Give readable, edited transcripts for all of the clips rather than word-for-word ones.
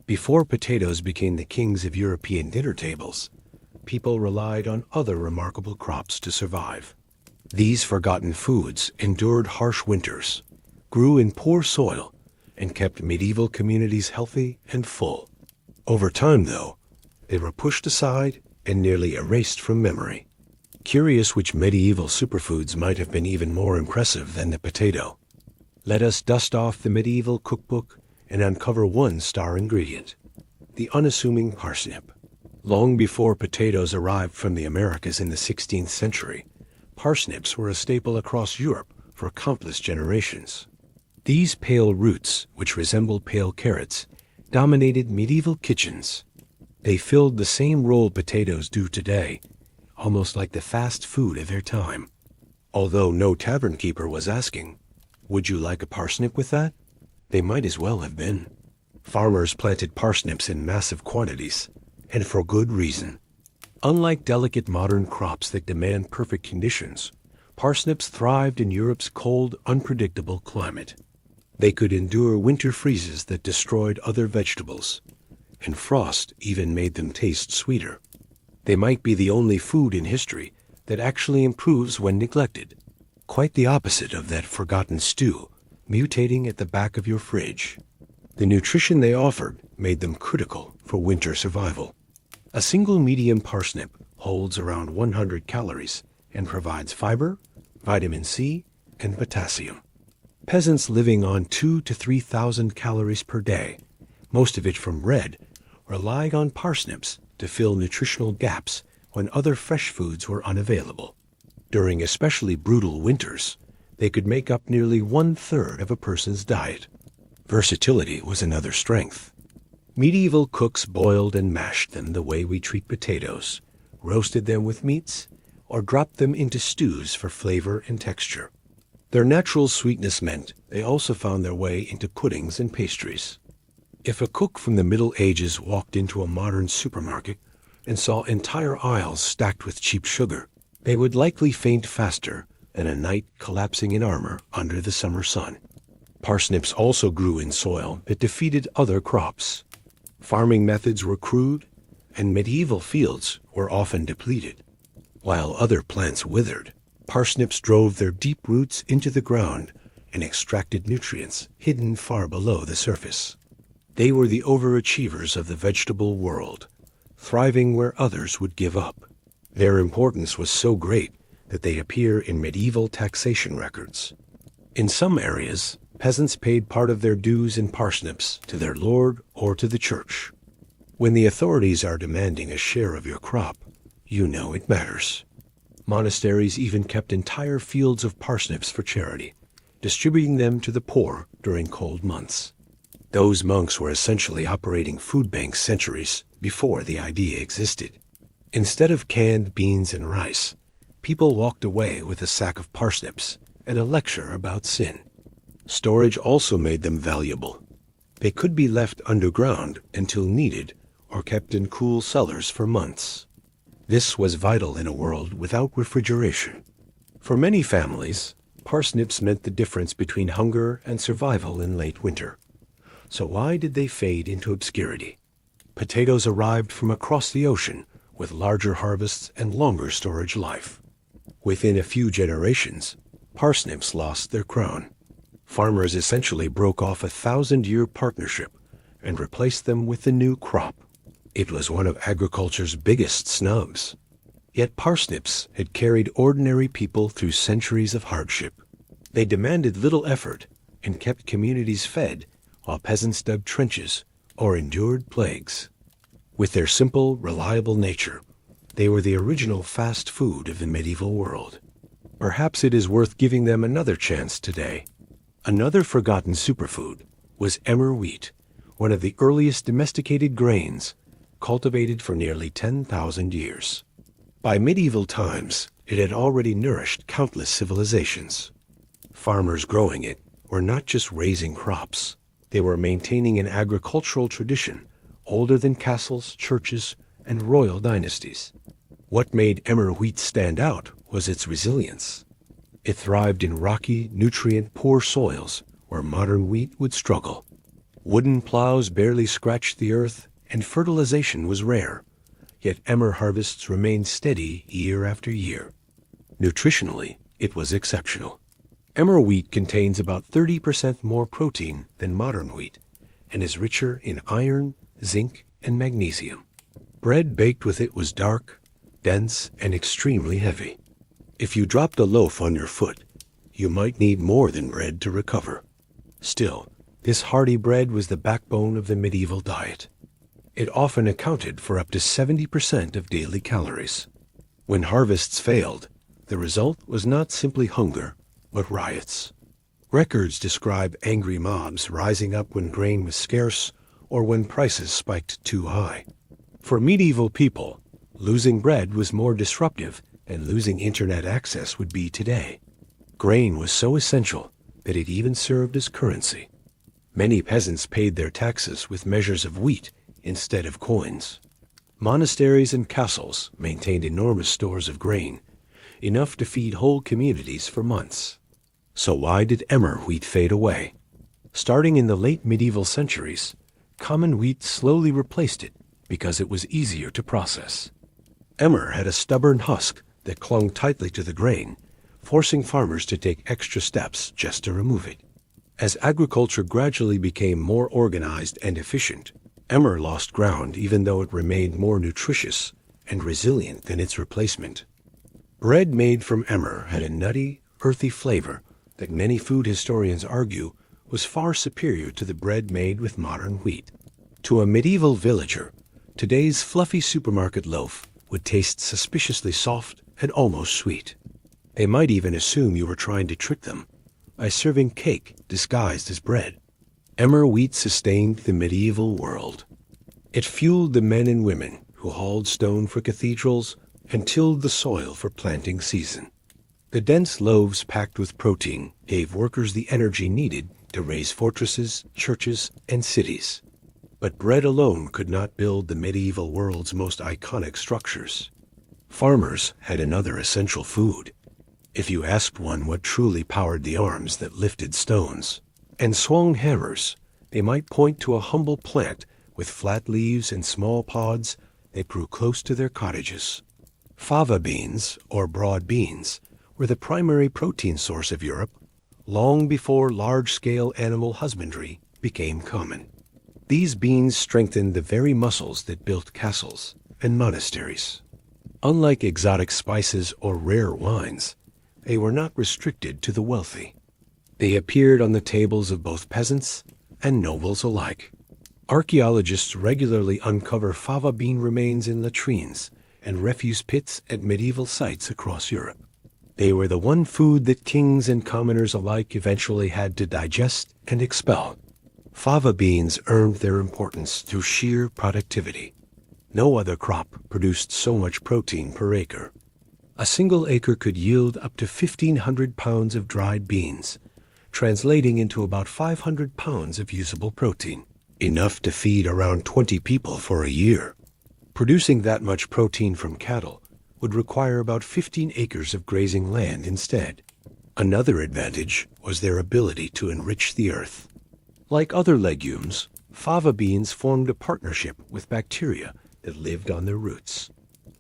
Before potatoes became the kings of European dinner tables, people relied on other remarkable crops to survive. These forgotten foods endured harsh winters, grew in poor soil, and kept medieval communities healthy and full. Over time, though, they were pushed aside and nearly erased from memory. Curious which medieval superfoods might have been even more impressive than the potato. Let us dust off the medieval cookbook and uncover one star ingredient, the unassuming parsnip. Long before potatoes arrived from the Americas in the 16th century, parsnips were a staple across Europe for countless generations. These pale roots, which resembled pale carrots, dominated medieval kitchens. They filled the same role potatoes do today, almost like the fast food of their time. Although no tavern keeper was asking, "Would you like a parsnip with that?" They might as well have been. Farmers planted parsnips in massive quantities, and for good reason. Unlike delicate modern crops that demand perfect conditions, parsnips thrived in Europe's cold, unpredictable climate. They could endure winter freezes that destroyed other vegetables, and frost even made them taste sweeter. They might be the only food in history that actually improves when neglected. Quite the opposite of that forgotten stew, mutating at the back of your fridge. The nutrition they offered made them critical for winter survival. A single medium parsnip holds around 100 calories and provides fiber, vitamin C, and potassium. Peasants living on 2,000 to 3,000 calories per day, most of it from red, relied on parsnips to fill nutritional gaps when other fresh foods were unavailable. During especially brutal winters, they could make up nearly 1/3 of a person's diet. Versatility was another strength. Medieval cooks boiled and mashed them the way we treat potatoes, roasted them with meats, or dropped them into stews for flavor and texture. Their natural sweetness meant they also found their way into puddings and pastries. If a cook from the Middle Ages walked into a modern supermarket and saw entire aisles stacked with cheap sugar, they would likely faint faster than a knight collapsing in armor under the summer sun. Parsnips also grew in soil that defeated other crops. Farming methods were crude, and medieval fields were often depleted. While other plants withered, parsnips drove their deep roots into the ground and extracted nutrients hidden far below the surface. They were the overachievers of the vegetable world, thriving where others would give up. Their importance was so great that they appear in medieval taxation records. In some areas, peasants paid part of their dues in parsnips to their lord or to the church. When the authorities are demanding a share of your crop, you know it matters. Monasteries even kept entire fields of parsnips for charity, distributing them to the poor during cold months. Those monks were essentially operating food banks centuries before the idea existed. Instead of canned beans and rice, people walked away with a sack of parsnips and a lecture about sin. Storage also made them valuable. They could be left underground until needed or kept in cool cellars for months. This was vital in a world without refrigeration. For many families, parsnips meant the difference between hunger and survival in late winter. So why did they fade into obscurity? Potatoes arrived from across the ocean with larger harvests and longer storage life. Within a few generations, parsnips lost their crown. Farmers essentially broke off a 1,000-year partnership and replaced them with the new crop. It was one of agriculture's biggest snubs. Yet parsnips had carried ordinary people through centuries of hardship. They demanded little effort and kept communities fed while peasants dug trenches or endured plagues. With their simple, reliable nature, they were the original fast food of the medieval world. Perhaps it is worth giving them another chance today. Another forgotten superfood was emmer wheat, one of the earliest domesticated grains, cultivated for nearly 10,000 years. By medieval times, it had already nourished countless civilizations. Farmers growing it were not just raising crops. They were maintaining an agricultural tradition older than castles, churches, and royal dynasties. What made emmer wheat stand out was its resilience. It thrived in rocky, nutrient-poor soils where modern wheat would struggle. Wooden plows barely scratched the earth, and fertilization was rare. Yet emmer harvests remained steady year after year. Nutritionally, it was exceptional. Emmer wheat contains about 30% more protein than modern wheat and is richer in iron, zinc, and magnesium. Bread baked with it was dark, dense, and extremely heavy. If you dropped a loaf on your foot, you might need more than bread to recover. Still, this hearty bread was the backbone of the medieval diet. It often accounted for up to 70% of daily calories. When harvests failed, the result was not simply hunger, but riots. Records describe angry mobs rising up when grain was scarce or when prices spiked too high. For medieval people, losing bread was more disruptive than losing internet access would be today. Grain was so essential that it even served as currency. Many peasants paid their taxes with measures of wheat instead of coins. Monasteries and castles maintained enormous stores of grain, enough to feed whole communities for months. So why did emmer wheat fade away? Starting in the late medieval centuries, common wheat slowly replaced it because it was easier to process. Emmer had a stubborn husk that clung tightly to the grain, forcing farmers to take extra steps just to remove it. As agriculture gradually became more organized and efficient, emmer lost ground even though it remained more nutritious and resilient than its replacement. Bread made from emmer had a nutty, earthy flavor that many food historians argue was far superior to the bread made with modern wheat. To a medieval villager, today's fluffy supermarket loaf would taste suspiciously soft and almost sweet. They might even assume you were trying to trick them by serving cake disguised as bread. Emmer wheat sustained the medieval world. It fueled the men and women who hauled stone for cathedrals and tilled the soil for planting season. The dense loaves packed with protein gave workers the energy needed to raise fortresses, churches, and cities. But bread alone could not build the medieval world's most iconic structures. Farmers had another essential food. If you asked one what truly powered the arms that lifted stones and swung hammers, they might point to a humble plant with flat leaves and small pods that grew close to their cottages. Fava beans, or broad beans, were the primary protein source of Europe long before large-scale animal husbandry became common. These beans strengthened the very muscles that built castles and monasteries. Unlike exotic spices or rare wines, they were not restricted to the wealthy. They appeared on the tables of both peasants and nobles alike. Archaeologists regularly uncover fava bean remains in latrines and refuse pits at medieval sites across Europe. They were the one food that kings and commoners alike eventually had to digest and expel. Fava beans earned their importance through sheer productivity. No other crop produced so much protein per acre. A single acre could yield up to 1,500 pounds of dried beans, translating into about 500 pounds of usable protein, enough to feed around 20 people for a year. Producing that much protein from cattle would require about 15 acres of grazing land instead. Another advantage was their ability to enrich the earth. Like other legumes, fava beans formed a partnership with bacteria that lived on their roots.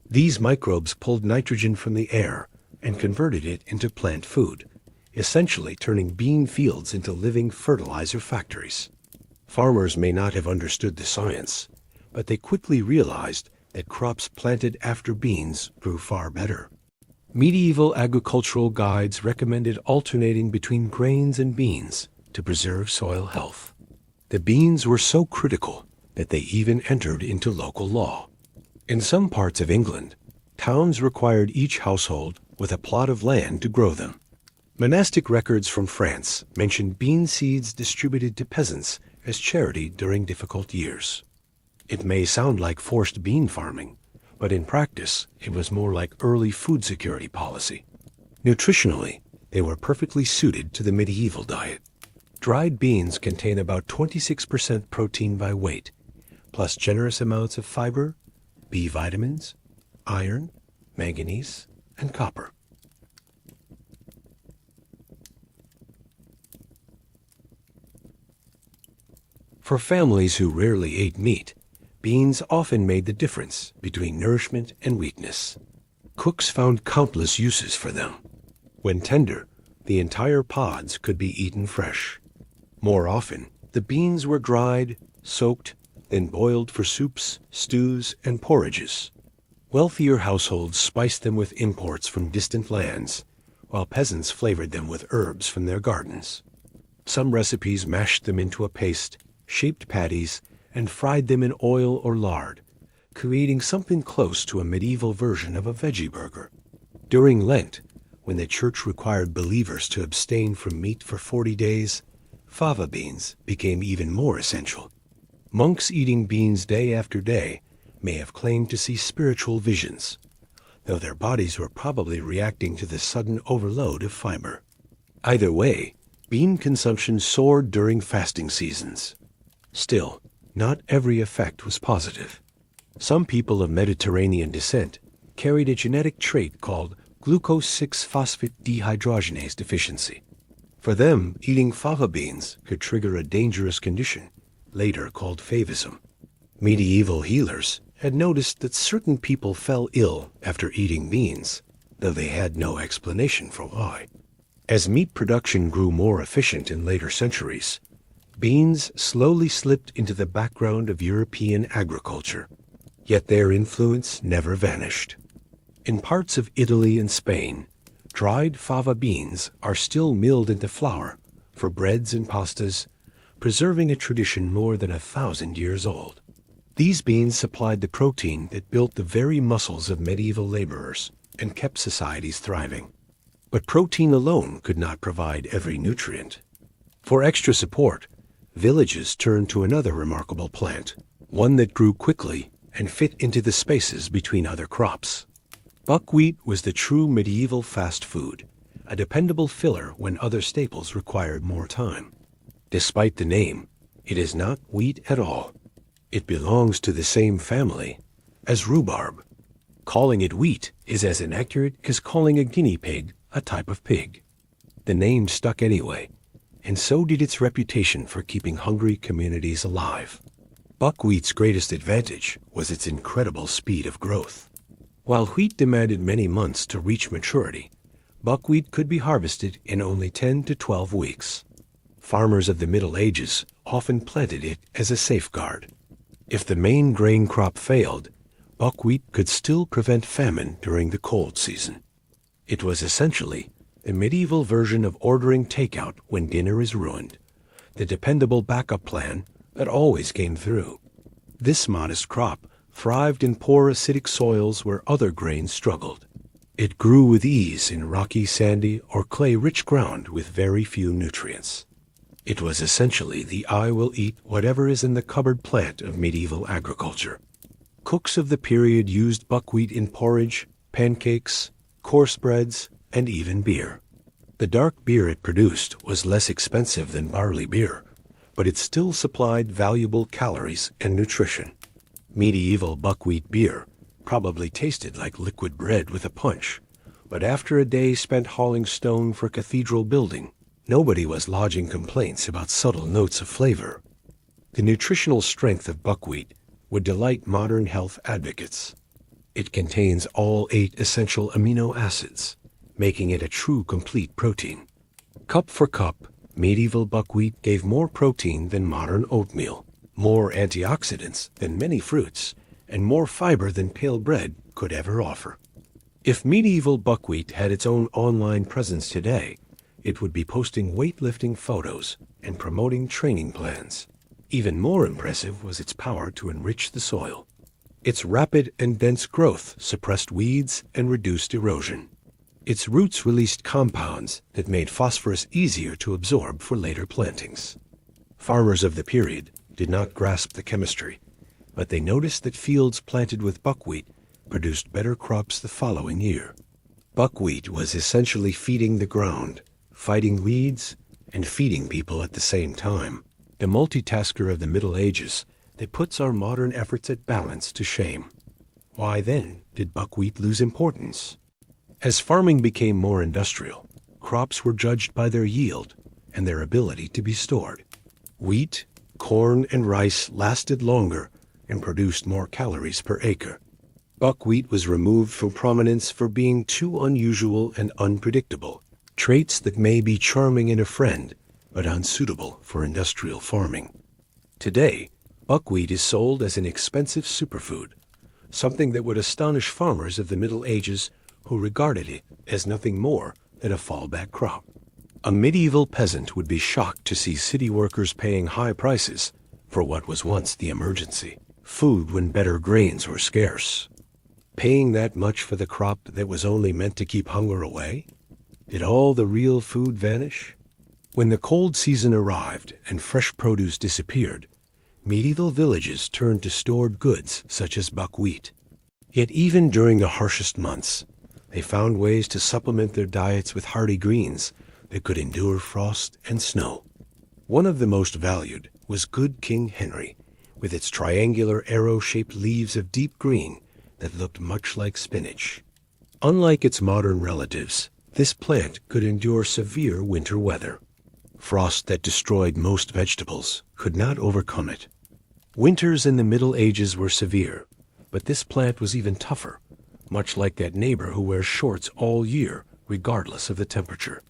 These microbes pulled nitrogen from the air and converted it into plant food, essentially turning bean fields into living fertilizer factories. Farmers may not have understood the science, but they quickly realized that crops planted after beans grew far better. Medieval agricultural guides recommended alternating between grains and beans to preserve soil health. The beans were so critical that they even entered into local law. In some parts of England, towns required each household with a plot of land to grow them. Monastic records from France mention bean seeds distributed to peasants as charity during difficult years. It may sound like forced bean farming, but in practice, it was more like early food security policy. Nutritionally, they were perfectly suited to the medieval diet. Dried beans contain about 26% protein by weight, plus generous amounts of fiber, B vitamins, iron, manganese, and copper. For families who rarely ate meat, beans often made the difference between nourishment and weakness. Cooks found countless uses for them. When tender, the entire pods could be eaten fresh. More often, the beans were dried, soaked, then boiled for soups, stews, and porridges. Wealthier households spiced them with imports from distant lands, while peasants flavored them with herbs from their gardens. Some recipes mashed them into a paste, shaped patties, and fried them in oil or lard, creating something close to a medieval version of a veggie burger. During Lent, when the church required believers to abstain from meat for 40 days, fava beans became even more essential. Monks eating beans day after day may have claimed to see spiritual visions, though their bodies were probably reacting to the sudden overload of fiber. Either way, bean consumption soared during fasting seasons. Still, not every effect was positive. Some people of Mediterranean descent carried a genetic trait called glucose 6-phosphate dehydrogenase deficiency. For them, eating fava beans could trigger a dangerous condition, later called favism. Medieval healers had noticed that certain people fell ill after eating beans, though they had no explanation for why. As meat production grew more efficient in later centuries, beans slowly slipped into the background of European agriculture, yet their influence never vanished. In parts of Italy and Spain, dried fava beans are still milled into flour for breads and pastas, preserving a tradition more than 1,000 years old. These beans supplied the protein that built the very muscles of medieval laborers and kept societies thriving. But protein alone could not provide every nutrient. For extra support, villages turned to another remarkable plant, one that grew quickly and fit into the spaces between other crops. Buckwheat was the true medieval fast food, a dependable filler when other staples required more time. Despite the name, it is not wheat at all. It belongs to the same family as rhubarb. Calling it wheat is as inaccurate as calling a guinea pig a type of pig. The name stuck anyway, and so did its reputation for keeping hungry communities alive. Buckwheat's greatest advantage was its incredible speed of growth. While wheat demanded many months to reach maturity, buckwheat could be harvested in only 10 to 12 weeks. Farmers of the Middle Ages often planted it as a safeguard. If the main grain crop failed, buckwheat could still prevent famine during the cold season. It was essentially a medieval version of ordering takeout when dinner is ruined, the dependable backup plan that always came through. This modest crop thrived in poor acidic soils where other grains struggled. It grew with ease in rocky, sandy, or clay-rich ground with very few nutrients. It was essentially the I will eat whatever is in the cupboard plant of medieval agriculture. Cooks of the period used buckwheat in porridge, pancakes, coarse breads, and even beer. The dark beer it produced was less expensive than barley beer, but it still supplied valuable calories and nutrition. Medieval buckwheat beer probably tasted like liquid bread with a punch, but after a day spent hauling stone for cathedral building, nobody was lodging complaints about subtle notes of flavor. The nutritional strength of buckwheat would delight modern health advocates. It contains all 8 essential amino acids, making it a true complete protein. Cup for cup, medieval buckwheat gave more protein than modern oatmeal, more antioxidants than many fruits, and more fiber than pale bread could ever offer. If medieval buckwheat had its own online presence today, it would be posting weightlifting photos and promoting training plans. Even more impressive was its power to enrich the soil. Its rapid and dense growth suppressed weeds and reduced erosion. Its roots released compounds that made phosphorus easier to absorb for later plantings. Farmers of the period did not grasp the chemistry, but they noticed that fields planted with buckwheat produced better crops the following year. Buckwheat was essentially feeding the ground, fighting weeds, and feeding people at the same time. The multitasker of the Middle Ages that puts our modern efforts at balance to shame. Why then did buckwheat lose importance? As farming became more industrial, crops were judged by their yield and their ability to be stored. Wheat, Corn and rice lasted longer and produced more calories per acre. Buckwheat was removed from prominence for being too unusual and unpredictable, traits that may be charming in a friend, but unsuitable for industrial farming. Today, buckwheat is sold as an expensive superfood, something that would astonish farmers of the Middle Ages who regarded it as nothing more than a fallback crop. A medieval peasant would be shocked to see city workers paying high prices for what was once the emergency, food when better grains were scarce. Paying that much for the crop that was only meant to keep hunger away? Did all the real food vanish? When the cold season arrived and fresh produce disappeared, medieval villages turned to stored goods such as buckwheat. Yet even during the harshest months, they found ways to supplement their diets with hardy greens that could endure frost and snow. One of the most valued was Good King Henry, with its triangular arrow-shaped leaves of deep green that looked much like spinach. Unlike its modern relatives, this plant could endure severe winter weather. Frost that destroyed most vegetables could not overcome it. Winters in the Middle Ages were severe, but this plant was even tougher, much like that neighbor who wears shorts all year, regardless of the temperature.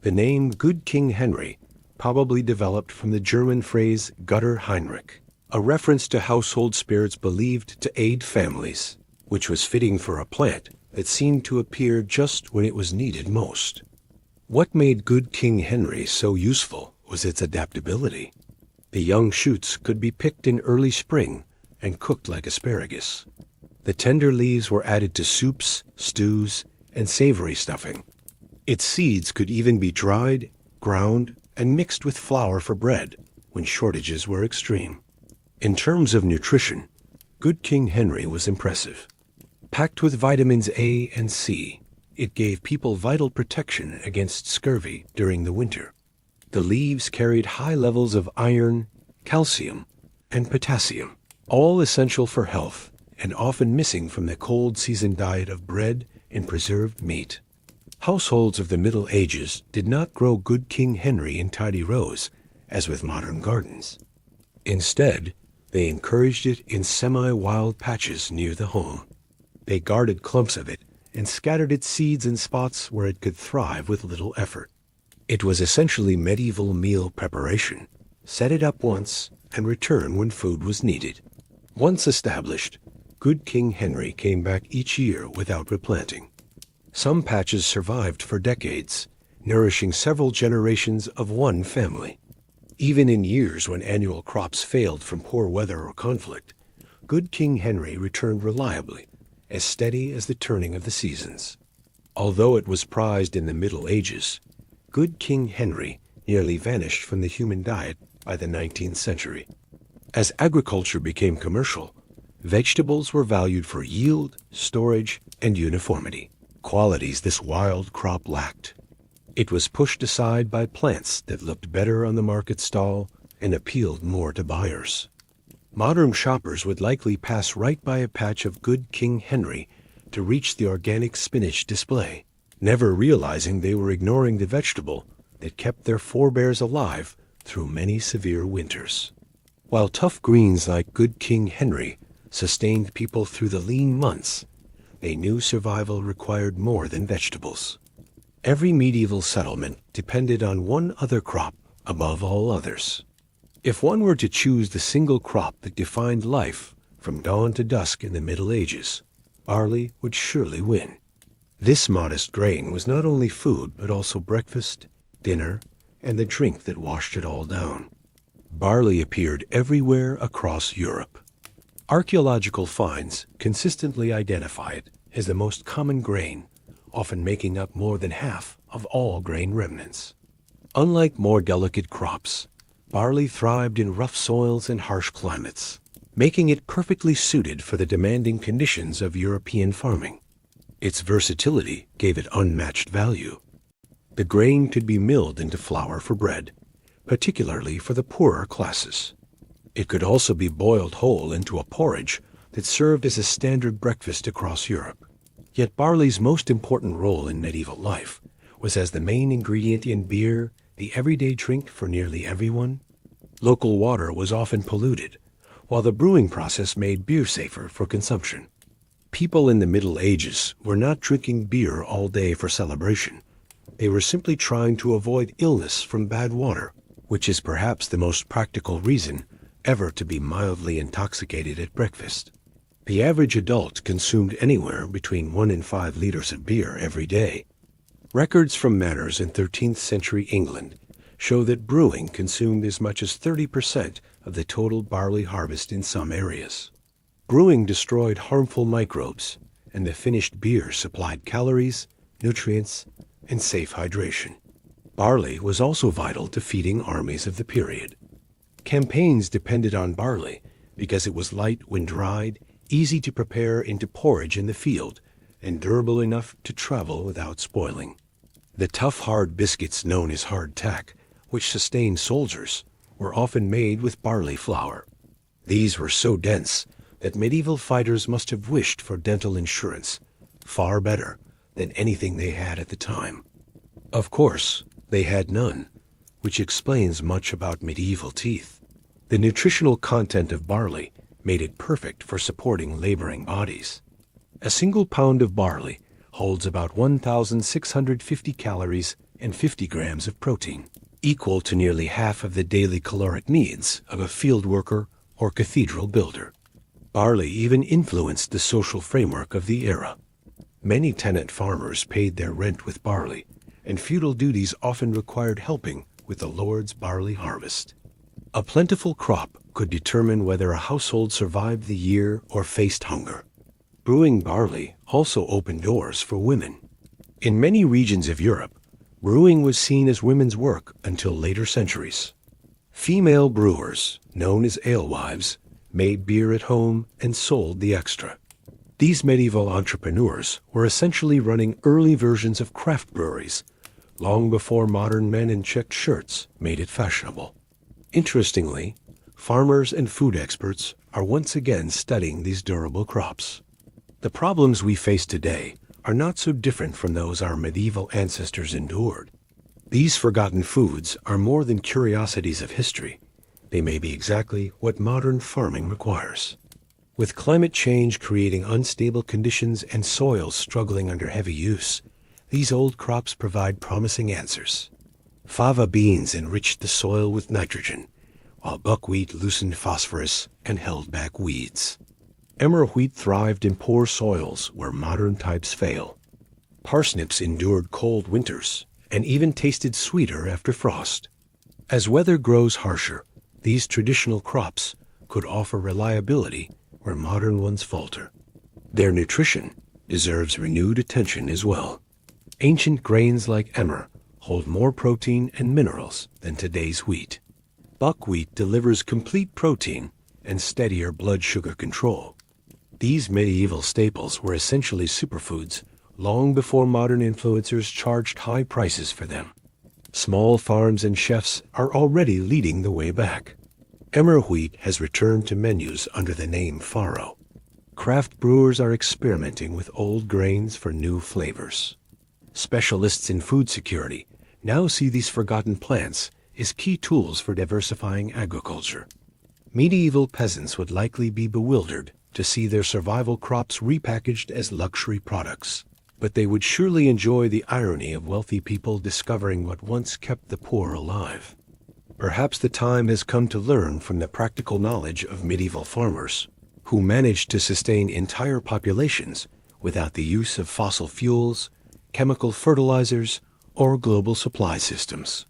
The name Good King Henry probably developed from the German phrase Guter Heinrich, a reference to household spirits believed to aid families, which was fitting for a plant that seemed to appear just when it was needed most. What made Good King Henry so useful was its adaptability. The young shoots could be picked in early spring and cooked like asparagus. The tender leaves were added to soups, stews, and savory stuffing. Its seeds could even be dried, ground, and mixed with flour for bread when shortages were extreme. In terms of nutrition, Good King Henry was impressive. Packed with vitamins A and C, it gave people vital protection against scurvy during the winter. The leaves carried high levels of iron, calcium, and potassium, all essential for health and often missing from the cold season diet of bread and preserved meat. Households of the Middle Ages did not grow Good King Henry in tidy rows, as with modern gardens. Instead, they encouraged it in semi-wild patches near the home. They guarded clumps of it and scattered its seeds in spots where it could thrive with little effort. It was essentially medieval meal preparation. Set it up once and return when food was needed. Once established, Good King Henry came back each year without replanting. Some patches survived for decades, nourishing several generations of one family. Even in years when annual crops failed from poor weather or conflict, Good King Henry returned reliably, as steady as the turning of the seasons. Although it was prized in the Middle Ages, Good King Henry nearly vanished from the human diet by the 19th century. As agriculture became commercial, vegetables were valued for yield, storage, and uniformity, qualities this wild crop lacked. It was pushed aside by plants that looked better on the market stall and appealed more to buyers. Modern shoppers would likely pass right by a patch of Good King Henry to reach the organic spinach display, never realizing they were ignoring the vegetable that kept their forebears alive through many severe winters. While tough greens like Good King Henry sustained people through the lean months, they knew survival required more than vegetables. Every medieval settlement depended on one other crop above all others. If one were to choose the single crop that defined life from dawn to dusk in the Middle Ages, barley would surely win. This modest grain was not only food but also breakfast, dinner, and the drink that washed it all down. Barley appeared everywhere across Europe. Archaeological finds consistently identify it as the most common grain, often making up more than half of all grain remnants. Unlike more delicate crops, barley thrived in rough soils and harsh climates, making it perfectly suited for the demanding conditions of European farming. Its versatility gave it unmatched value. The grain could be milled into flour for bread, particularly for the poorer classes. It could also be boiled whole into a porridge that served as a standard breakfast across Europe. Yet barley's most important role in medieval life was as the main ingredient in beer, the everyday drink for nearly everyone. Local water was often polluted, while the brewing process made beer safer for consumption. People in the Middle Ages were not drinking beer all day for celebration. They were simply trying to avoid illness from bad water, which is perhaps the most practical reason ever to be mildly intoxicated at breakfast. The average adult consumed anywhere between 1 and 5 liters of beer every day. Records from manors in 13th century England show that brewing consumed as much as 30% of the total barley harvest in some areas. Brewing destroyed harmful microbes, and the finished beer supplied calories, nutrients, and safe hydration. Barley was also vital to feeding armies of the period. Campaigns depended on barley because it was light when dried, easy to prepare into porridge in the field, and durable enough to travel without spoiling. The tough, hard biscuits known as hardtack, which sustained soldiers, were often made with barley flour. These were so dense that medieval fighters must have wished for dental insurance, far better than anything they had at the time. Of course, they had none, which explains much about medieval teeth. The nutritional content of barley made it perfect for supporting laboring bodies. A single pound of barley holds about 1,650 calories and 50 grams of protein, equal to nearly half of the daily caloric needs of a field worker or cathedral builder. Barley even influenced the social framework of the era. Many tenant farmers paid their rent with barley, and feudal duties often required helping with the lord's barley harvest. A plentiful crop could determine whether a household survived the year or faced hunger. Brewing barley also opened doors for women. In many regions of Europe, brewing was seen as women's work until later centuries. Female brewers, known as alewives, made beer at home and sold the extra. These medieval entrepreneurs were essentially running early versions of craft breweries, long before modern men in checked shirts made it fashionable. Interestingly, farmers and food experts are once again studying these durable crops. The problems we face today are not so different from those our medieval ancestors endured. These forgotten foods are more than curiosities of history. They may be exactly what modern farming requires. With climate change creating unstable conditions and soils struggling under heavy use, these old crops provide promising answers. Fava beans enriched the soil with nitrogen, while buckwheat loosened phosphorus and held back weeds. Emmer wheat thrived in poor soils where modern types fail. Parsnips endured cold winters and even tasted sweeter after frost. As weather grows harsher, these traditional crops could offer reliability where modern ones falter. Their nutrition deserves renewed attention as well. Ancient grains like emmer hold more protein and minerals than today's wheat. Buckwheat delivers complete protein and steadier blood sugar control. These medieval staples were essentially superfoods long before modern influencers charged high prices for them. Small farms and chefs are already leading the way back. Emmer wheat has returned to menus under the name farro. Craft brewers are experimenting with old grains for new flavors. Specialists in food security now see these forgotten plants as key tools for diversifying agriculture. Medieval peasants would likely be bewildered to see their survival crops repackaged as luxury products, but they would surely enjoy the irony of wealthy people discovering what once kept the poor alive. Perhaps the time has come to learn from the practical knowledge of medieval farmers, who managed to sustain entire populations without the use of fossil fuels, chemical fertilizers, or global supply systems.